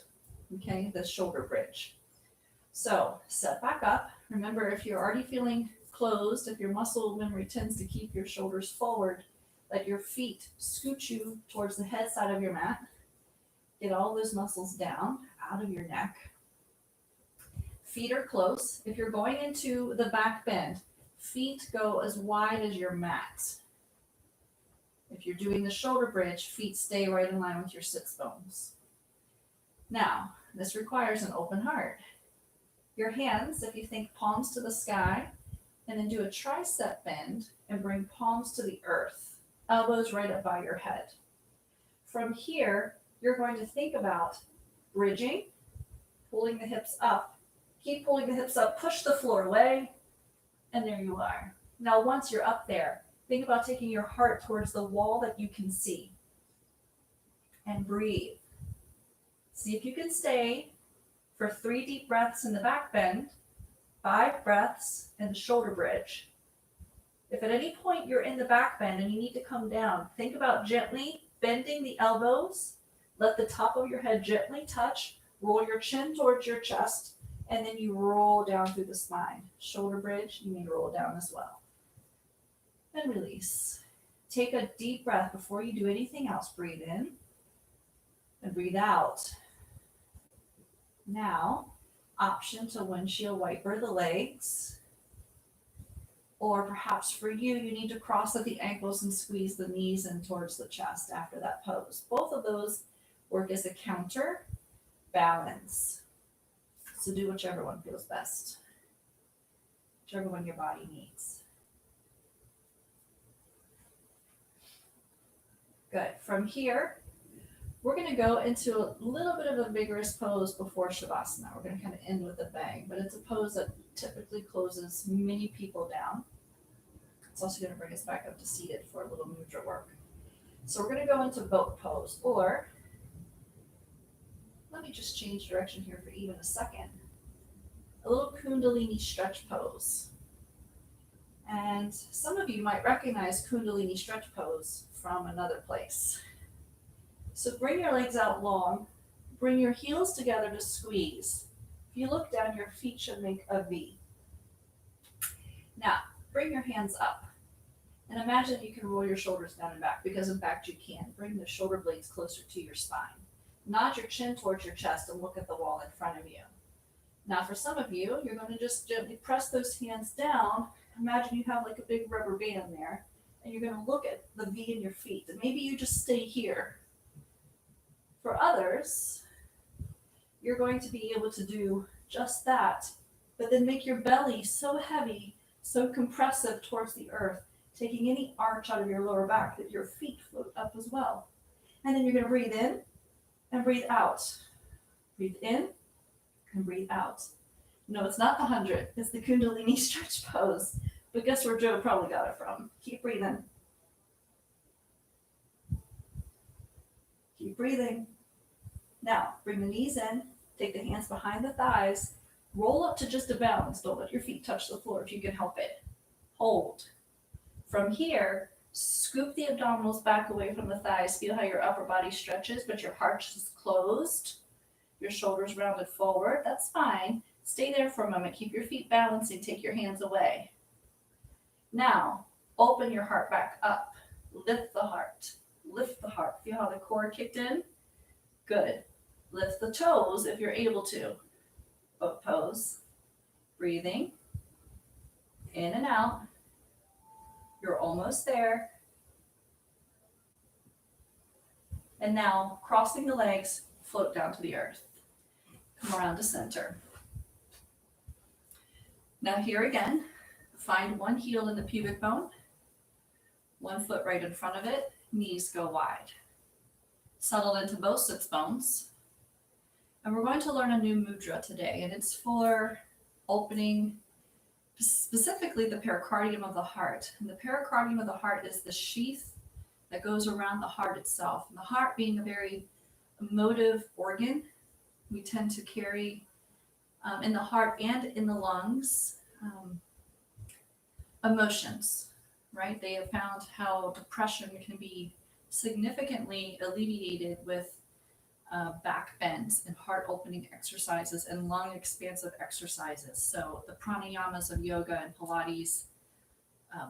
okay, the shoulder bridge. So set back up. Remember, if you're already feeling closed, if your muscle memory tends to keep your shoulders forward, let your feet scoot you towards the head side of your mat. Get all those muscles down out of your neck. Feet are close. If you're going into the back bend, feet go as wide as your mat. If you're doing the shoulder bridge, feet stay right in line with your sits bones. Now, this requires an open heart. Your hands, if you think palms to the sky, and then do a tricep bend and bring palms to the earth, elbows right up by your head. From here, you're going to think about bridging, pulling the hips up. Keep pulling the hips up, push the floor away, and there you are. Now, once you're up there, think about taking your heart towards the wall that you can see. And breathe. See if you can stay for 3 deep breaths in the back bend, 5 breaths in the shoulder bridge. If at any point you're in the back bend and you need to come down, think about gently bending the elbows. Let the top of your head gently touch. Roll your chin towards your chest. And then you roll down through the spine. Shoulder bridge, you may roll down as well. And release. Take a deep breath before you do anything else. Breathe in and breathe out. Now, option to windshield wiper the legs. Or perhaps for you, you need to cross at the ankles and squeeze the knees in towards the chest after that pose. Both of those work as a counter balance. So do whichever one feels best, whichever one your body needs. Good. From here, we're going to go into a little bit of a vigorous pose before Shavasana. We're going to kind of end with a bang, but it's a pose that typically closes many people down. It's also going to bring us back up to seated for a little mudra work. So we're going to go into boat pose, or let me just change direction here for even a second. A little Kundalini stretch pose. And some of you might recognize Kundalini stretch pose from another place. So bring your legs out long. Bring your heels together to squeeze. If you look down, your feet should make a V. Now, bring your hands up. And imagine you can roll your shoulders down and back, because in fact you can. Bring the shoulder blades closer to your spine. Nod your chin towards your chest and look at the wall in front of you. Now for some of you, you're going to just gently press those hands down. Imagine you have like a big rubber band there, and you're going to look at the V in your feet. And maybe you just stay here. For others, you're going to be able to do just that, but then make your belly so heavy, so compressive towards the earth, taking any arch out of your lower back that your feet float up as well. And then you're going to breathe in and breathe out. Breathe in and breathe out. No, it's not the 100. It's the Kundalini stretch pose. But guess where Joe probably got it from? Keep breathing. Keep breathing. Now, bring the knees in. Take the hands behind the thighs. Roll up to just a balance. Don't let your feet touch the floor if you can help it. Hold. From here, scoop the abdominals back away from the thighs. Feel how your upper body stretches, but your heart is closed. Your shoulders rounded forward. That's fine. Stay there for a moment. Keep your feet balancing. Take your hands away. Now, open your heart back up. Lift the heart. Lift the heart. Feel how the core kicked in? Good. Lift the toes if you're able to. Boat pose. Breathing. In and out. You're almost there. And now, crossing the legs, float down to the earth. Come around to center. Now here again, find one heel in the pubic bone, one foot right in front of it, knees go wide. Settle into both sits bones. And we're going to learn a new mudra today, and it's for opening specifically the pericardium of the heart. And the pericardium of the heart is the sheath that goes around the heart itself. And the heart being a very emotive organ, we tend to carry in the heart and in the lungs emotions, right? They have found how depression can be significantly alleviated with back bends and heart opening exercises and lung expansive exercises. So the pranayamas of yoga and Pilates,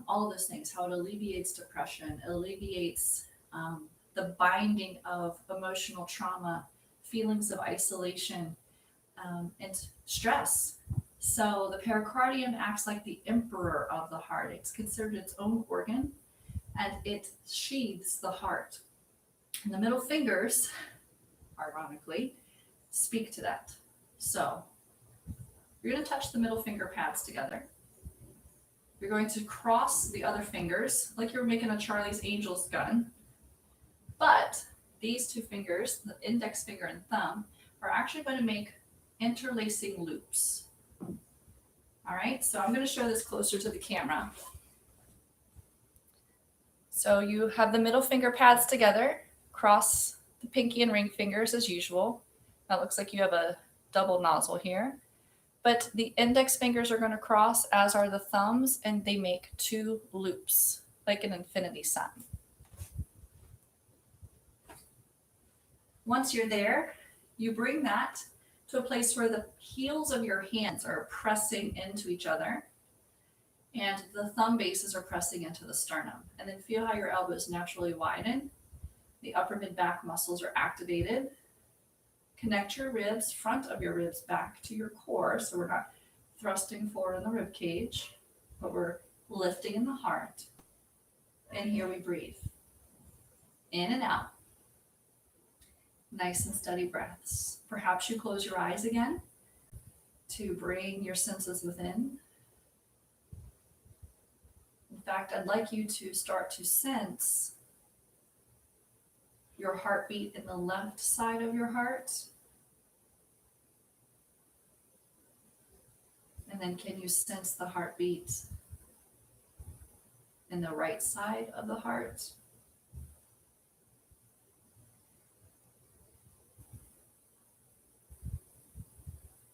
all of those things, how it alleviates depression, alleviates the binding of emotional trauma, feelings of isolation, and stress. So the pericardium acts like the emperor of the heart. It's considered its own organ, and it sheathes the heart. And the middle fingers, ironically, speak to that. So you're going to touch the middle finger pads together. You're going to cross the other fingers like you're making a Charlie's Angels gun. But these two fingers, the index finger and thumb, are actually going to make interlacing loops. All right, so I'm going to show this closer to the camera. So you have the middle finger pads together, cross the pinky and ring fingers as usual. That looks like you have a double nozzle here. But the index fingers are going to cross, as are the thumbs, and they make two loops, like an infinity sign. Once you're there, you bring that to a place where the heels of your hands are pressing into each other and the thumb bases are pressing into the sternum. And then feel how your elbows naturally widen. The upper mid-back muscles are activated. Connect your ribs, front of your ribs, back to your core. So we're not thrusting forward in the rib cage, but we're lifting in the heart. And here we breathe. In and out. Nice and steady breaths. Perhaps you close your eyes again to bring your senses within. In fact, I'd like you to start to sense your heartbeat in the left side of your heart. And then can you sense the heartbeat in the right side of the heart?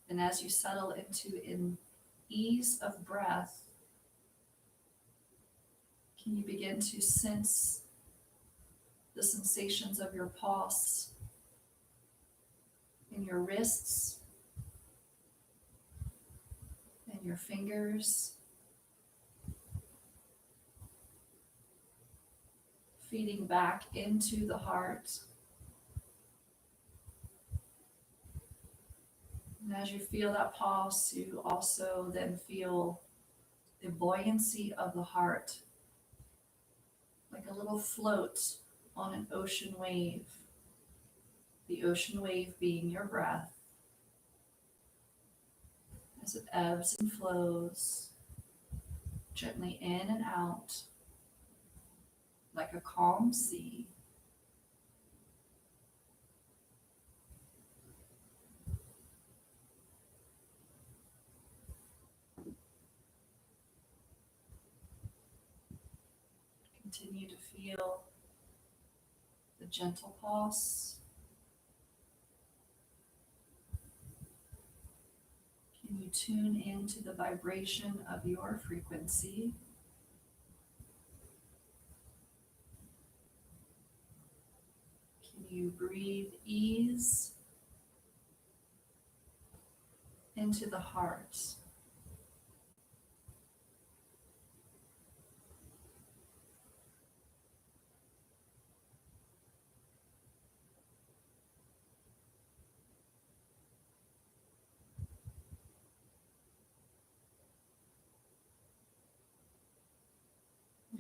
And as you settle into an ease of breath, can you begin to sense the sensations of your pulse in your wrists and your fingers, feeding back into the heart. And as you feel that pulse, you also then feel the buoyancy of the heart, like a little float on an ocean wave. The ocean wave being your breath as it ebbs and flows gently in and out like a calm sea. Continue to feel the gentle pulse. Can you tune into the vibration of your frequency? Can you breathe ease into the heart?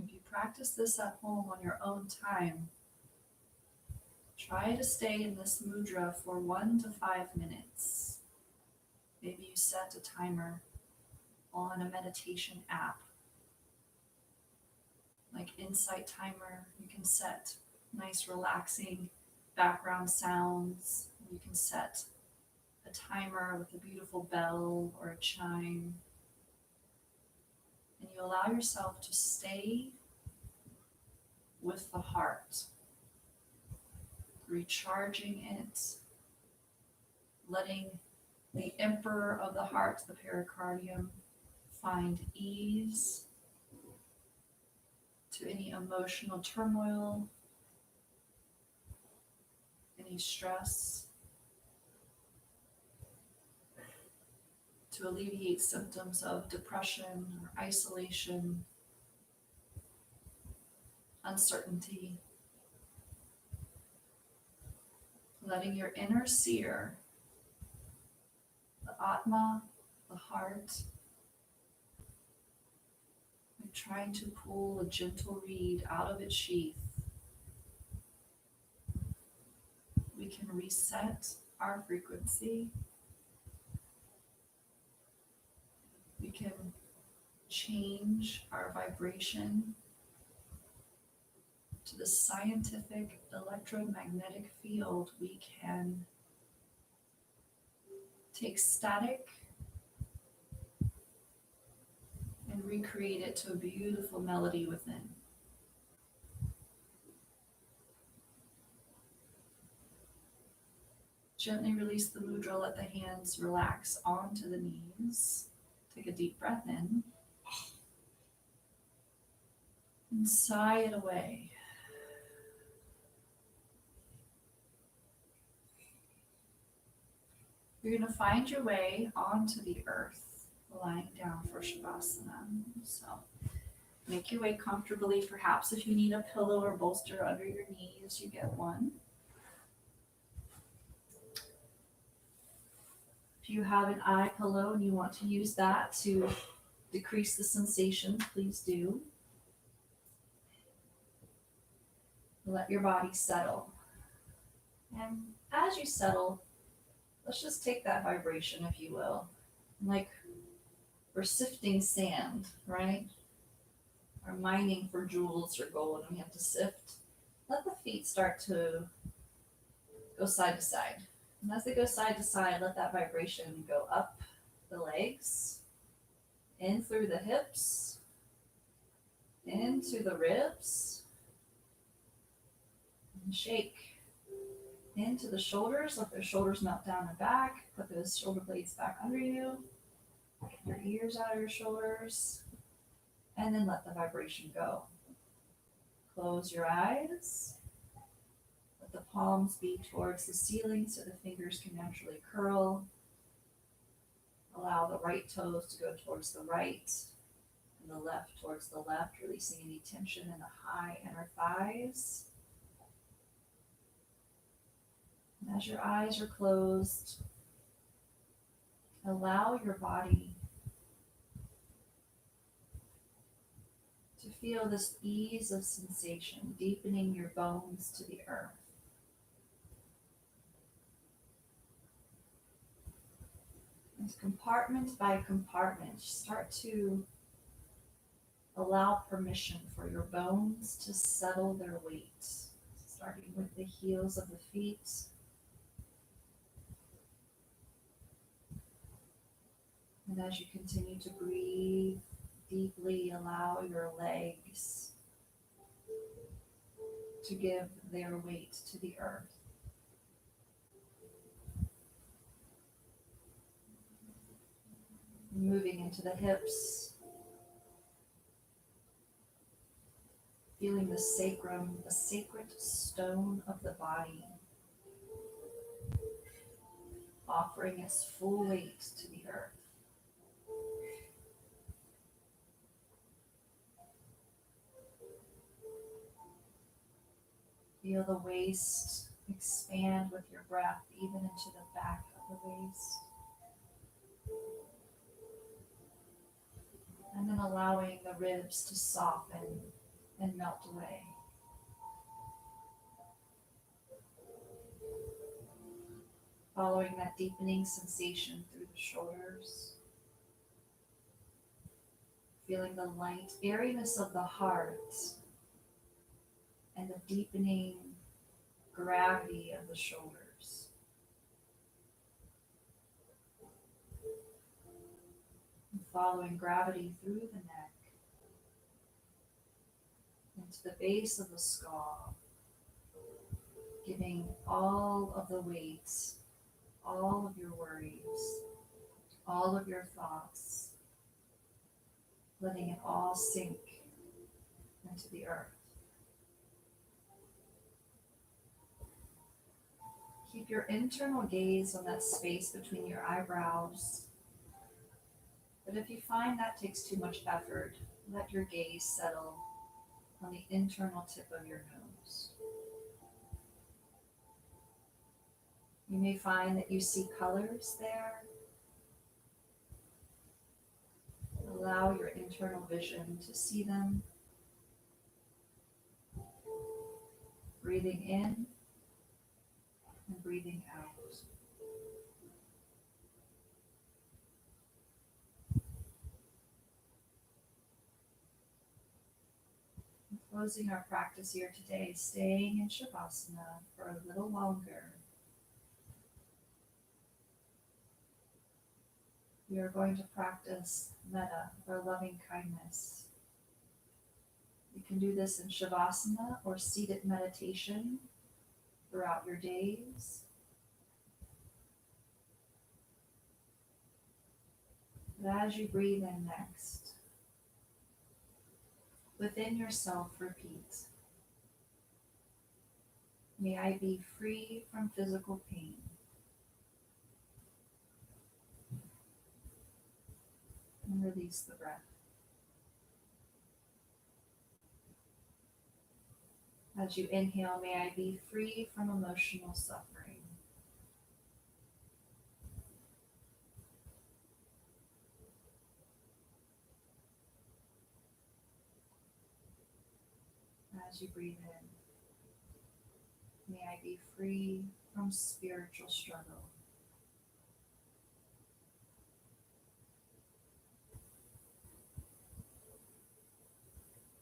If you practice this at home on your own time, try to stay in this mudra for 1 to 5 minutes. Maybe you set a timer on a meditation app like Insight Timer. You can set nice relaxing background sounds. You can set a timer with a beautiful bell or a chime. And you allow yourself to stay with the heart, recharging it, letting the emperor of the heart, the pericardium, find ease to any emotional turmoil, any stress, to alleviate symptoms of depression or isolation, uncertainty. Letting your inner seer, the Atma, the heart, like trying to pull a gentle reed out of its sheath, we can reset our frequency. We can change our vibration to the scientific electromagnetic field. We can take static and recreate it to a beautiful melody within. Gently release the mudra, let the hands relax onto the knees. Take a deep breath in and sigh it away. You're going to find your way onto the earth, lying down for Shavasana. So make your way comfortably. Perhaps if you need a pillow or bolster under your knees, you get one. If you have an eye pillow and you want to use that to decrease the sensations, please do. Let your body settle. And as you settle, let's just take that vibration, if you will. Like we're sifting sand, right? Or mining for jewels or gold, and we have to sift. Let the feet start to go side to side. And as they go side to side, let that vibration go up the legs, in through the hips, into the ribs, and shake into the shoulders. Let those shoulders melt down and back. Put those shoulder blades back under you. Get your ears out of your shoulders. And then let the vibration go. Close your eyes. Let the palms be towards the ceiling so the fingers can naturally curl. Allow the right toes to go towards the right and the left towards the left, releasing any tension in the high inner thighs. And as your eyes are closed, allow your body to feel this ease of sensation, deepening your bones to the earth. As compartment by compartment, start to allow permission for your bones to settle their weight, starting with the heels of the feet. And as you continue to breathe deeply, allow your legs to give their weight to the earth. Moving into the hips, feeling the sacrum, the sacred stone of the body, offering its full weight to the earth. Feel the waist expand with your breath, even into the back of the waist. And then allowing the ribs to soften and melt away. Following that deepening sensation through the shoulders. Feeling the light airiness of the heart and the deepening gravity of the shoulders. And following gravity through the neck into the base of the skull, giving all of the weight, all of your worries, all of your thoughts, letting it all sink into the earth. Keep your internal gaze on that space between your eyebrows. But if you find that takes too much effort, let your gaze settle on the internal tip of your nose. You may find that you see colors there. Allow your internal vision to see them. Breathing in and breathing out. And closing our practice here today, staying in Shavasana for a little longer. We are going to practice metta, or loving kindness. You can do this in Shavasana or seated meditation throughout your days. But as you breathe in next, within yourself repeat, may I be free from physical pain. And release the breath. As you inhale, may I be free from emotional suffering. As you breathe in, may I be free from spiritual struggle.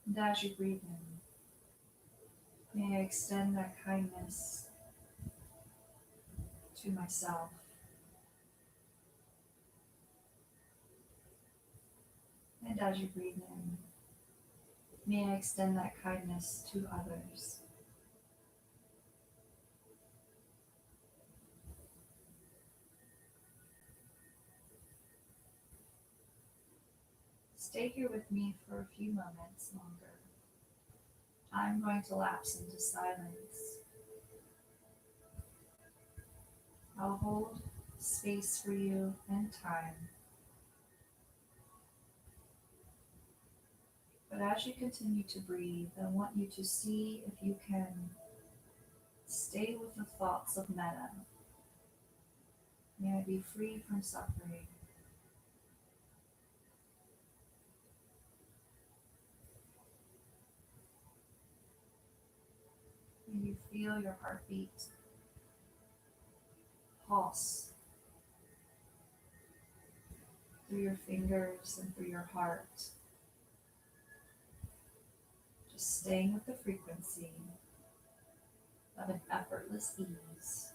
And as you breathe in, may I extend that kindness to myself. And as you breathe in, may I extend that kindness to others. Stay here with me for a few moments longer. I'm going to lapse into silence. I'll hold space for you and time. But as you continue to breathe, I want you to see if you can stay with the thoughts of metta. May I be free from suffering. May you feel your heartbeat pulse through your fingers and through your heart. Just staying with the frequency of an effortless ease.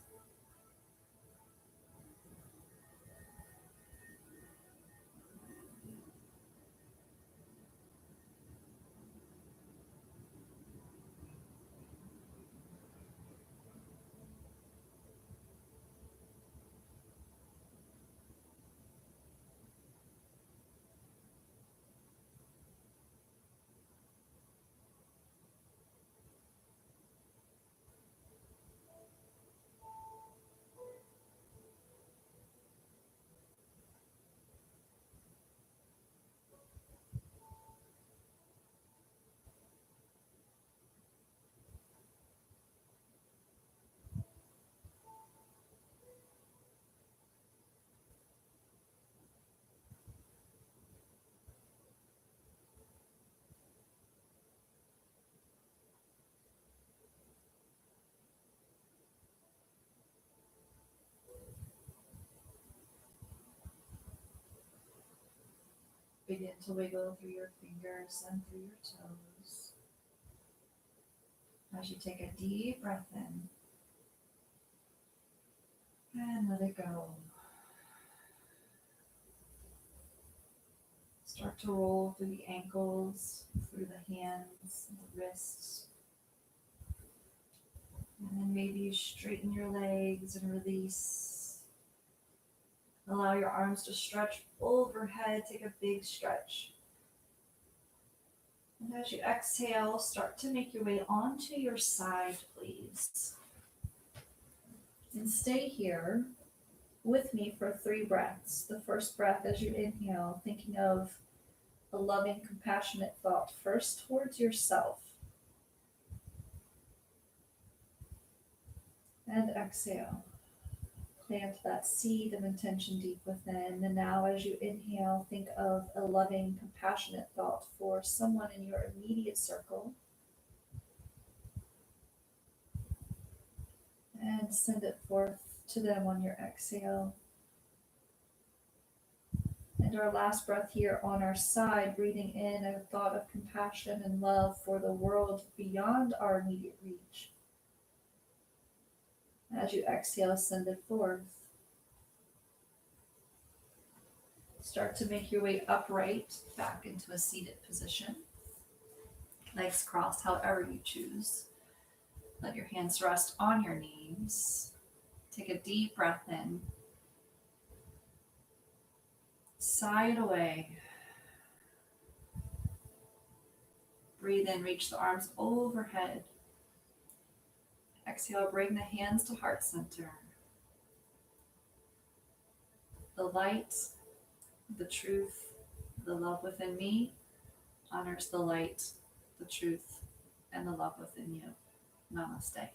Begin to wiggle through your fingers and through your toes. As you take a deep breath in and let it go. Start to roll through the ankles, through the hands, and the wrists. And then maybe you straighten your legs and release. Allow your arms to stretch overhead. Take a big stretch. And as you exhale, start to make your way onto your side, please. And stay here with me for 3 breaths. The first breath as you inhale, thinking of a loving, compassionate thought first towards yourself. And exhale. Plant that seed of intention deep within. And now as you inhale, think of a loving, compassionate thought for someone in your immediate circle. And send it forth to them on your exhale. And our last breath here on our side, breathing in a thought of compassion and love for the world beyond our immediate reach. As you exhale, send it forth. Start to make your way upright back into a seated position. Legs crossed, however you choose. Let your hands rest on your knees. Take a deep breath in. Sigh it away. Breathe in, reach the arms overhead. Exhale, bring the hands to heart center. The light, the truth, the love within me honors the light, the truth, and the love within you. Namaste.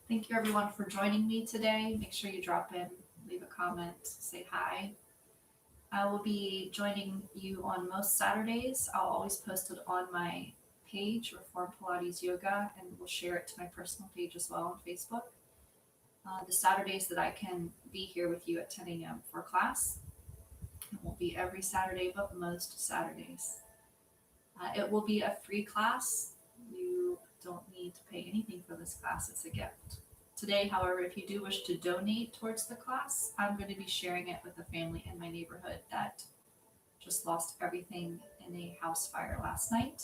Thank you everyone for joining me today. Make sure you drop in, leave a comment, say hi. I will be joining you on most Saturdays. I'll always post it on my page, Reform Pilates Yoga, and we'll share it to my personal page as well on Facebook. The Saturdays that I can be here with you at 10 a.m. for class. It won't be every Saturday, but most Saturdays. It will be a free class. You don't need to pay anything for this class. It's a gift. Today, however, if you do wish to donate towards the class, I'm going to be sharing it with a family in my neighborhood that just lost everything in a house fire last night.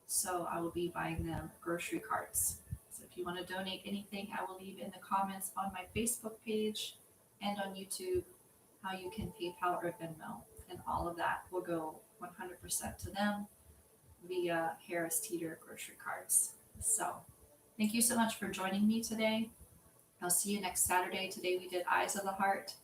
So I will be buying them grocery carts. So if you want to donate anything, I will leave in the comments on my Facebook page and on YouTube how you can PayPal or Venmo. And all of that will go 100% to them via Harris Teeter grocery cards. So thank you so much for joining me today. I'll see you next Saturday. Today we did Eyes of the Heart,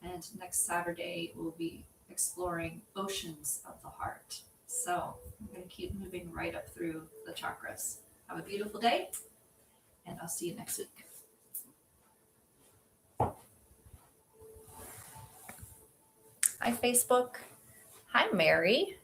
and next Saturday we'll be exploring Oceans of the Heart. So I'm going to keep moving right up through the chakras. Have a beautiful day, and I'll see you next week. Hi, Facebook. Hi, Mary.